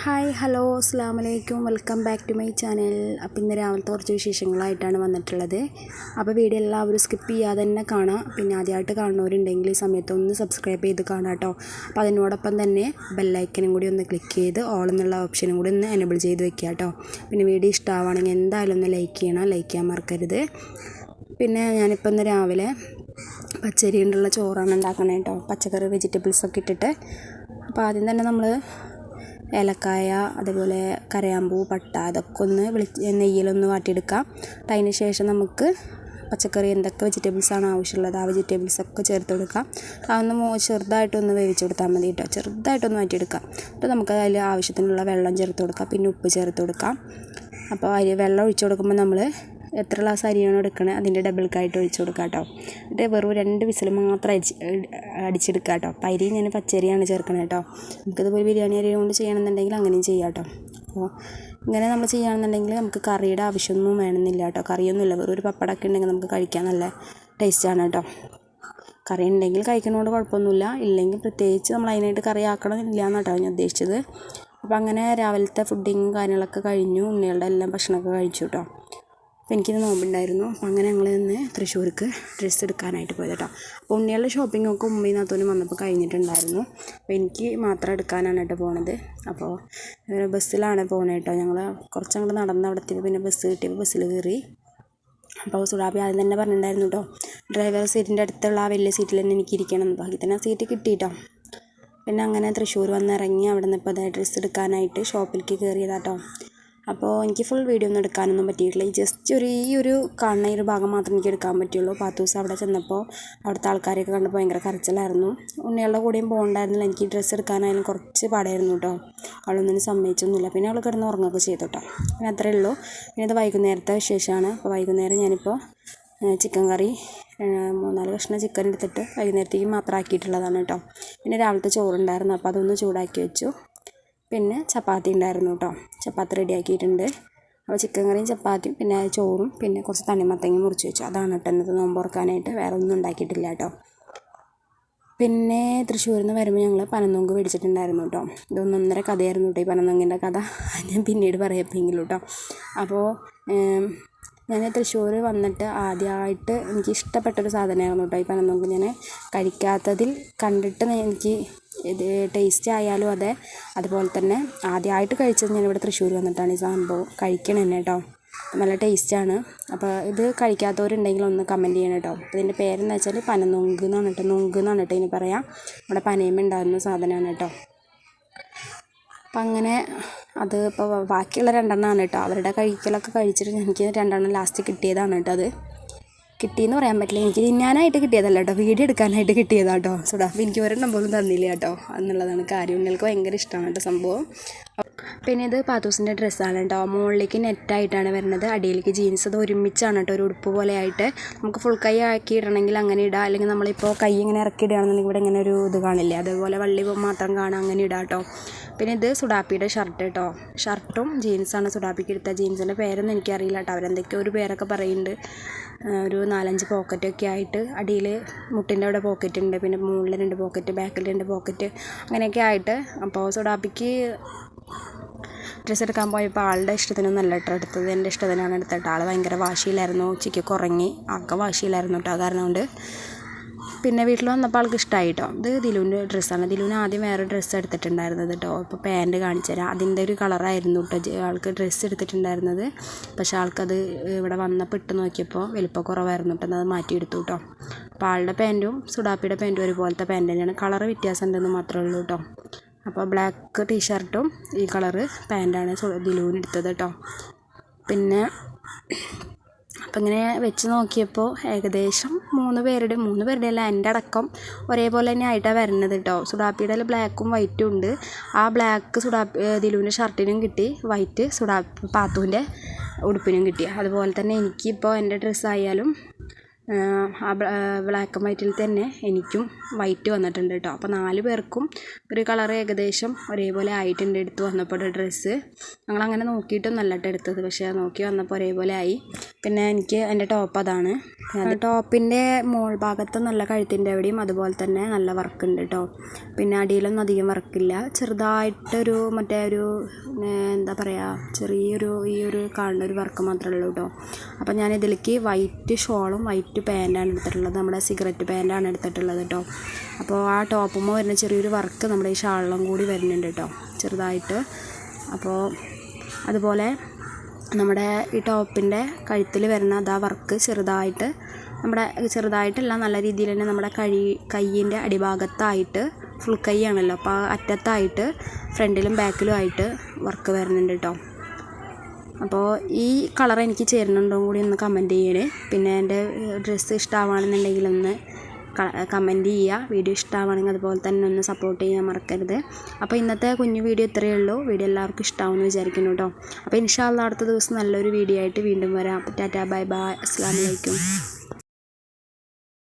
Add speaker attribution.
Speaker 1: Hi hello അസ്സലാമു അലൈക്കും welcome back to my channel. അപ്പോൾ ഇന്ന് രാവിലത്തെ കുറച്ച് വിശേഷങ്ങളായിട്ടാണ് വന്നിട്ടുള്ളത്. അപ്പോൾ വീഡിയോ എല്ലാവരും സ്കിപ്പ് ചെയ്യാതെ തന്നെ കാണാം. പിന്നെ ആദ്യമായിട്ട് കാണുന്നവരുണ്ടെങ്കിൽ ഈ സമയത്ത് ഒന്ന് സബ്സ്ക്രൈബ് ചെയ്ത് കാണാം കേട്ടോ. അപ്പോൾ അതിനോടൊപ്പം തന്നെ ബെല്ലൈക്കനും കൂടി ഒന്ന് ക്ലിക്ക് ചെയ്ത് ഓൾ എന്നുള്ള ഓപ്ഷനും കൂടി ഒന്ന് എനേബിൾ ചെയ്ത് വെക്കുക കേട്ടോ. പിന്നെ വീഡിയോ ഇഷ്ടമാവുകയാണെങ്കിൽ എന്തായാലും ഒന്ന് ലൈക്ക് ചെയ്യണം, ലൈക്ക് ചെയ്യാൻ മറക്കരുത്. പിന്നെ ഞാനിപ്പോൾ ഇന്ന് രാവിലെ പച്ചരി കൊണ്ടുള്ള ചോറാണ് ഉണ്ടാക്കണേ കേട്ടോ, പച്ചക്കറി വെജിറ്റബിൾസൊക്കെ ഇട്ടിട്ട്. അപ്പോൾ ആദ്യം തന്നെ നമ്മൾ ഏലക്കായ, അതേപോലെ കരയാമ്പൂ, പട്ട അതൊക്കെ ഒന്ന് നെയ്യിലൊന്ന് വാട്ടിയെടുക്കാം. അതിന് ശേഷം നമുക്ക് പച്ചക്കറി എന്തൊക്കെ വെജിറ്റബിൾസാണ് ആവശ്യമുള്ളത് ആ വെജിറ്റബിൾസൊക്കെ ചേർത്ത് കൊടുക്കാം. അതൊന്ന് ചെറുതായിട്ടൊന്ന് വേവിച്ച് കൊടുത്താൽ മതി കേട്ടോ, ചെറുതായിട്ടൊന്ന് മാറ്റിയെടുക്കാം. അപ്പോൾ നമുക്ക് അതിൽ ആവശ്യത്തിനുള്ള വെള്ളം ചേർത്ത് കൊടുക്കാം, പിന്നെ ഉപ്പ് ചേർത്ത് കൊടുക്കാം. അപ്പോൾ വെള്ളം ഒഴിച്ച് കൊടുക്കുമ്പോൾ നമ്മൾ എത്ര ഗ്ലാസ് അരിയാണോ എടുക്കണത് അതിൻ്റെ ഡബിൾക്കായിട്ട് ഒഴിച്ച് കൊടുക്കുക കേട്ടോ. എന്നിട്ട് വെറും 2 വിസിൽ മാത്രം അടിച്ചെടുക്കുക കേട്ടോ. അപ്പോൾ അരി ഞാൻ പച്ചരിയാണ് ചേർക്കണത് കേട്ടോ. നമുക്കിതുപോലെ ബിരിയാണി അരി കൊണ്ട് ചെയ്യണമെന്നുണ്ടെങ്കിൽ അങ്ങനെയും ചെയ്യാം കേട്ടോ. അപ്പോൾ ഇങ്ങനെ നമ്മൾ ചെയ്യുകയാണെന്നുണ്ടെങ്കിൽ നമുക്ക് കറിയുടെ ആവശ്യമൊന്നും വേണമെന്നില്ല കേട്ടോ. കറിയൊന്നുമില്ല, വെറും ഒരു പപ്പടമൊക്കെ ഉണ്ടെങ്കിൽ നമുക്ക് കഴിക്കാൻ നല്ല ടേസ്റ്റാണ് കേട്ടോ. കറി ഉണ്ടെങ്കിൽ കഴിക്കുന്നതുകൊണ്ട് കുഴപ്പമൊന്നുമില്ല, ഇല്ലെങ്കിൽ പ്രത്യേകിച്ച് നമ്മൾ അതിനായിട്ട് കറി ആക്കണമെന്നില്ല എന്നാണ് കേട്ടോ ഞാൻ ഉദ്ദേശിച്ചത്. അപ്പോൾ അങ്ങനെ രാവിലത്തെ ഫുഡിങ്ങും കാര്യങ്ങളൊക്കെ കഴിഞ്ഞു, ഉണ്ണികളുടെ എല്ലാം ഭക്ഷണമൊക്കെ കഴിച്ചു കേട്ടോ. അപ്പോൾ എനിക്കിത് നോമ്പുണ്ടായിരുന്നു. അപ്പോൾ അങ്ങനെ ഞങ്ങൾ ഇന്ന് തൃശ്ശൂർക്ക് ഡ്രസ്സ് എടുക്കാനായിട്ട് പോയത് കേട്ടോ. അപ്പോൾ ഉണ്ണികളുടെ ഷോപ്പിങ്ങൊക്കെ ഉമ്മയും നാത്തൂനും വന്നപ്പോൾ കഴിഞ്ഞിട്ടുണ്ടായിരുന്നു. അപ്പോൾ എനിക്ക് മാത്രം എടുക്കാനാണ് കേട്ടോ പോണത്. അപ്പോൾ ബസ്സിലാണ് പോകണത് കേട്ടോ. ഞങ്ങൾ കുറച്ചങ്ങോട്ട് നടന്ന് അവിടെ എത്തിയപ്പോൾ പിന്നെ ബസ് കിട്ടിയപ്പോൾ ബസ്സിൽ കയറി. അപ്പോൾ സുഡാബി ആദ്യം തന്നെ പറഞ്ഞിട്ടുണ്ടായിരുന്നു കേട്ടോ, ഡ്രൈവർ സീറ്റിൻ്റെ അടുത്തുള്ള ആ വലിയ സീറ്റിൽ തന്നെ എനിക്ക് ഇരിക്കണം എന്ന്. ബാക്കി തന്നെ ആ സീറ്റ് കിട്ടി കേട്ടോ. പിന്നെ അങ്ങനെ തൃശ്ശൂർ വന്നിറങ്ങി അവിടെ നിന്ന് ഇപ്പോൾ ഡ്രസ്സ് എടുക്കാനായിട്ട് ഷോപ്പിലേക്ക് കയറിയതാട്ടോ. അപ്പോൾ എനിക്ക് ഫുൾ വീഡിയോ ഒന്നും എടുക്കാനൊന്നും പറ്റിയിട്ടില്ല. ജസ്റ്റ് ഈ ഒരു കാണുന്ന ഒരു ഭാഗം മാത്രമേ എനിക്ക് എടുക്കാൻ പറ്റുള്ളൂ. പാത്തൂസ് അവിടെ ചെന്നപ്പോൾ അവിടുത്തെ ആൾക്കാരെയൊക്കെ കണ്ടപ്പോൾ ഭയങ്കര കരച്ചിലായിരുന്നു. ഉണ്ണികളുടെ കൂടെയും പോകണ്ടായിരുന്നില്ല. എനിക്ക് ഡ്രസ്സ് എടുക്കാനായാലും കുറച്ച് പാടായിരുന്നു കേട്ടോ. അവളൊന്നിനും സമ്മതിച്ചൊന്നുമില്ല. പിന്നെ അവൾ കിടന്ന് ഉറങ്ങുകയൊക്കെ ചെയ്തു കേട്ടോ. പിന്നെ അത്രയേ ഉള്ളൂ. പിന്നെ ഇത് വൈകുന്നേരത്തെ വിശേഷമാണ്. അപ്പോൾ വൈകുന്നേരം ഞാനിപ്പോൾ ചിക്കൻ കറി 3-4 കഷ്ണം ചിക്കൻ എടുത്തിട്ട് വൈകുന്നേരത്തേക്ക് മാത്രം ആക്കിയിട്ടുള്ളതാണ് കേട്ടോ. പിന്നെ രാവിലത്തെ ചോറുണ്ടായിരുന്നു, അപ്പോൾ അതൊന്ന് ചൂടാക്കി വെച്ചു. പിന്നെ ചപ്പാത്തി ഉണ്ടായിരുന്നു കേട്ടോ, ചപ്പാത്തി റെഡിയാക്കിയിട്ടുണ്ട്. അപ്പോൾ ചിക്കൻ കറിയും ചപ്പാത്തിയും പിന്നെ ചോറും പിന്നെ കുറച്ച് തണ്ണിമത്തങ്ങയും മുറിച്ച് വെച്ചു. അതാണ് കേട്ടോ ഇന്നത്തെ നോമ്പ് തുറക്കാനായിട്ട്. വേറെ ഒന്നും ഉണ്ടാക്കിയിട്ടില്ല കേട്ടോ. പിന്നെ തൃശ്ശൂരിൽ നിന്ന് വരുമ്പോൾ ഞങ്ങൾ പനനൊങ്ക് മേടിച്ചിട്ടുണ്ടായിരുന്നു കേട്ടോ. ഇത് 1.5 കഥയായിരുന്നു കേട്ടോ ഈ പനനൊങ്കിൻ്റെ കഥ. ഞാൻ പിന്നീട് പറയപ്പെങ്കിലും കേട്ടോ. അപ്പോൾ ഞാൻ തൃശ്ശൂർ വന്നിട്ട് ആദ്യമായിട്ട് എനിക്ക് ഇഷ്ടപ്പെട്ടൊരു സാധനമായിരുന്നു കേട്ടോ ഈ പനനൊങ്ക്. ഞാൻ കഴിക്കാത്തതിൽ കണ്ടിട്ട് എനിക്ക് ഇത് ടേസ്റ്റ് ആയാലും അതെ, അതുപോലെ തന്നെ ആദ്യമായിട്ട് കഴിച്ചത് ഞാനിവിടെ തൃശ്ശൂർ വന്നിട്ടാണ് ഈ സംഭവം കഴിക്കണം തന്നെ കേട്ടോ. നല്ല ടേസ്റ്റാണ്. അപ്പോൾ ഇത് കഴിക്കാത്തവരുണ്ടെങ്കിൽ ഒന്ന് കമൻറ്റ് ചെയ്യണം കേട്ടോ. ഇതിൻ്റെ പേരെന്ന് വെച്ചാൽ പനനൊങ്ക് എന്നാണ് കേട്ടോ, നൊങ്ക് എന്നാണ് കേട്ടോ ഇതിന് പറയാം. നമ്മുടെ പനയുമ്പോൾ ഉണ്ടാകുന്ന സാധനമാണ് കേട്ടോ. അപ്പം അങ്ങനെ അത് ഇപ്പോൾ ബാക്കിയുള്ള 2 കേട്ടോ. അവരുടെ കഴിക്കലൊക്കെ കഴിച്ചിട്ട് എനിക്ക് 2 ലാസ്റ്റ് കിട്ടിയതാണ് കേട്ടോ. അത് കിട്ടിയെന്ന് പറയാൻ പറ്റില്ല, എനിക്ക് തിന്നാനായിട്ട് കിട്ടിയതല്ല കേട്ടോ, വീഡിയോ എടുക്കാനായിട്ട് കിട്ടിയതാണ് കേട്ടോ. സുഡാഫ് എനിക്ക് 1 പോലും തന്നില്ല കേട്ടോ എന്നുള്ളതാണ് കാര്യം. നിങ്ങൾക്ക് ഭയങ്കര ഇഷ്ടമാണ് കേട്ടോ സംഭവം. പിന്നെ ഇത് പാത്തൂസിൻ്റെ ഡ്രസ്സാണ് കേട്ടോ. മുകളിലേക്ക് നെറ്റായിട്ടാണ് വരുന്നത്, അടിയിലേക്ക് ജീൻസ്. അത് ഒരുമിച്ചാണ് കേട്ടോ, ഒരു ഉടുപ്പ് പോലെ ആയിട്ട്. നമുക്ക് ഫുൾ കൈ ആക്കി ഇടണമെങ്കിൽ അങ്ങനെ ഇടാം, അല്ലെങ്കിൽ നമ്മളിപ്പോൾ കൈ ഇങ്ങനെ ഇറക്കി ഇടുകയാണെന്നുണ്ടെങ്കിൽ ഇവിടെ ഇങ്ങനെ ഒരു ഇത് കാണില്ലേ, അതേപോലെ വള്ളി മാത്രം കാണാം, അങ്ങനെ ഇടാം കേട്ടോ. പിന്നെ ഇത് സുഡാപ്പിയുടെ ഷർട്ട് കേട്ടോ, ഷർട്ടും ജീൻസാണ് സുഡാപ്പിക്ക് എടുത്ത. ജീൻസിൻ്റെ പേരൊന്നും എനിക്കറിയില്ല കേട്ടോ, അവരെന്തൊക്കെയോ ഒരു പേരൊക്കെ പറയുന്നുണ്ട്. ഒരു 4-5 പോക്കറ്റൊക്കെ ആയിട്ട്, അടിയിൽ മുട്ടിൻ്റെ അവിടെ പോക്കറ്റ് ഉണ്ട്, പിന്നെ മുകളിൽ 2 പോക്കറ്റ്, ബാക്കിൽ 2 പോക്കറ്റ്, അങ്ങനെയൊക്കെ ആയിട്ട്. അപ്പോൾ സുഡാപ്പിക്ക് ഡ്രസ്സ് എടുക്കാൻ പോയപ്പോൾ ആളുടെ ഇഷ്ടത്തിനൊന്നല്ല കേട്ടോ എടുത്തത്, എൻ്റെ ഇഷ്ടത്തിനാണ് എടുത്തിട്ട്. ആൾ ഭയങ്കര വാശിയിലായിരുന്നു, ഉച്ചയ്ക്ക് കുറങ്ങി ആകെ വാശിയിലായിരുന്നു കേട്ടോ. കാരണം കൊണ്ട് പിന്നെ വീട്ടിൽ വന്നപ്പോൾ ആൾക്ക് ഇഷ്ടമായി കേട്ടോ. ഇത് ദിലുവിൻ്റെ ഡ്രസ്സാണ്. ദിലുവിന് ആദ്യം വേറെ ഡ്രസ്സ് എടുത്തിട്ടുണ്ടായിരുന്നത് കേട്ടോ. ഇപ്പോൾ പാൻറ്റ് കാണിച്ചു തരാം. അതിൻ്റെ ഒരു കളറായിരുന്നു കേട്ടോ ആൾക്ക് ഡ്രസ്സ് എടുത്തിട്ടുണ്ടായിരുന്നത്. പക്ഷേ ആൾക്കത് ഇവിടെ വന്നപ്പോൾ ഇട്ട് നോക്കിയപ്പോൾ വലിപ്പം കുറവായിരുന്നു കേട്ടോ, അത് മാറ്റിയെടുത്തു കേട്ടോ. അപ്പോൾ ആളുടെ പാൻറ്റും സുഡാപ്പിയുടെ പാൻറ്റും ഒരുപോലത്തെ പാൻറ്റ് തന്നെയാണ്, കളറ് വ്യത്യാസം ഉണ്ടെന്ന് മാത്രമേ ഉള്ളൂ കേട്ടോ. അപ്പോൾ ബ്ലാക്ക് ടീഷർട്ടും ഈ കളറ് പാൻറ്റാണ് ദിലുവിന് എടുത്തത് കേട്ടോ. പിന്നെ അപ്പം ഇങ്ങനെ വെച്ച് നോക്കിയപ്പോൾ ഏകദേശം 3 പേരുടെ അല്ല എൻ്റെ അടക്കം ഒരേപോലെ തന്നെ ആയിട്ടാണ് വരുന്നത് കേട്ടോ. സുഡാപ്പിയുടെ ബ്ലാക്കും വൈറ്റും ഉണ്ട്. ആ ബ്ലാക്ക് ദിലുവിൻ്റെ ഷർട്ടിനും കിട്ടി, വൈറ്റ് പാത്തുവിൻ്റെ ഉടുപ്പിനും കിട്ടി. അതുപോലെ തന്നെ എനിക്കിപ്പോൾ എൻ്റെ ഡ്രസ്സായാലും ആ ബ്ലാക്ക് ആൻഡ് വൈറ്റിൽ തന്നെ എനിക്കും വൈറ്റ് വന്നിട്ടുണ്ട് കേട്ടോ. അപ്പോൾ 4 പേർക്കും ഒരു കളർ ഏകദേശം ഒരേപോലെ ആയിട്ടുണ്ട് എടുത്ത് വന്നപ്പോൾ ഡ്രസ്സ്. ഞങ്ങളങ്ങനെ നോക്കിയിട്ടൊന്നും അല്ല കേട്ടോ എടുത്തത്, പക്ഷേ നോക്കി വന്നപ്പോൾ ഒരേപോലെ ആയി. പിന്നെ എനിക്ക് എൻ്റെ ടോപ്പ് അതാണ്. ടോപ്പിൻ്റെ മോൾ ഭാഗത്ത് നല്ല കഴുത്തിൻ്റെ അവിടെയും അതുപോലെ തന്നെ നല്ല വർക്ക് ഉണ്ട് കേട്ടോ. പിന്നെ അടിയിലൊന്നും അധികം വർക്കില്ല, ചെറുതായിട്ടൊരു മറ്റേ ഒരു എന്താ പറയുക ചെറിയൊരു ഈ ഒരു കാണുന്ന ഒരു വർക്ക് മാത്രമേ ഉള്ളൂ കേട്ടോ. അപ്പോൾ ഞാൻ ഇതിലേക്ക് വൈറ്റ് ഷോളും വൈറ്റ് പാൻറ്റാണ് എടുത്തിട്ടുള്ളത്, നമ്മുടെ സിഗരറ്റ് പാൻറ്റാണ് എടുത്തിട്ടുള്ളത് കേട്ടോ. അപ്പോൾ ആ ടോപ്പുമ്പോൾ വരുന്ന ചെറിയൊരു വർക്ക് നമ്മുടെ ഈ ഷാളിലും കൂടി വരുന്നുണ്ട് കേട്ടോ ചെറുതായിട്ട്. അപ്പോൾ അതുപോലെ നമ്മുടെ ഈ ടോപ്പിൻ്റെ കഴുത്തിൽ വരുന്ന അതാ വർക്ക് ചെറുതായിട്ട് നമ്മുടെ ചെറുതായിട്ടല്ല നല്ല രീതിയിൽ തന്നെ നമ്മുടെ കയ്യിൻ്റെ അടിഭാഗത്തായിട്ട് ഫുൾ കൈയാണല്ലോ, അപ്പോൾ ആ അറ്റത്തായിട്ട് ഫ്രണ്ടിലും ബാക്കിലും ആയിട്ട് വർക്ക് വരുന്നുണ്ട് കേട്ടോ. അപ്പോൾ ഈ കളർ എനിക്ക് ചേരുന്നുണ്ടോ കൂടി ഒന്ന് കമൻറ്റ് ചെയ്യണേ. പിന്നെ എൻ്റെ ഡ്രസ്സ് ഇഷ്ടമാണെന്നുണ്ടെങ്കിൽ ഒന്ന് കമൻറ്റ് ചെയ്യുക. വീഡിയോ ഇഷ്ടമാണെങ്കിൽ അതുപോലെ തന്നെ ഒന്ന് സപ്പോർട്ട് ചെയ്യാൻ മറക്കരുത്. അപ്പോൾ ഇന്നത്തെ കുഞ്ഞു വീഡിയോ ഇത്രയേ ഉള്ളൂ. വീഡിയോ എല്ലാവർക്കും ഇഷ്ടമാവുമെന്ന് വിചാരിക്കുന്നു കേട്ടോ. അപ്പോൾ ഇൻഷാ അല്ലാഹ് അടുത്ത ദിവസം നല്ലൊരു വീഡിയോ ആയിട്ട് വീണ്ടും വരാം. ടാറ്റാ ബൈ ബൈ, അസ്സലാമു അലൈക്കും.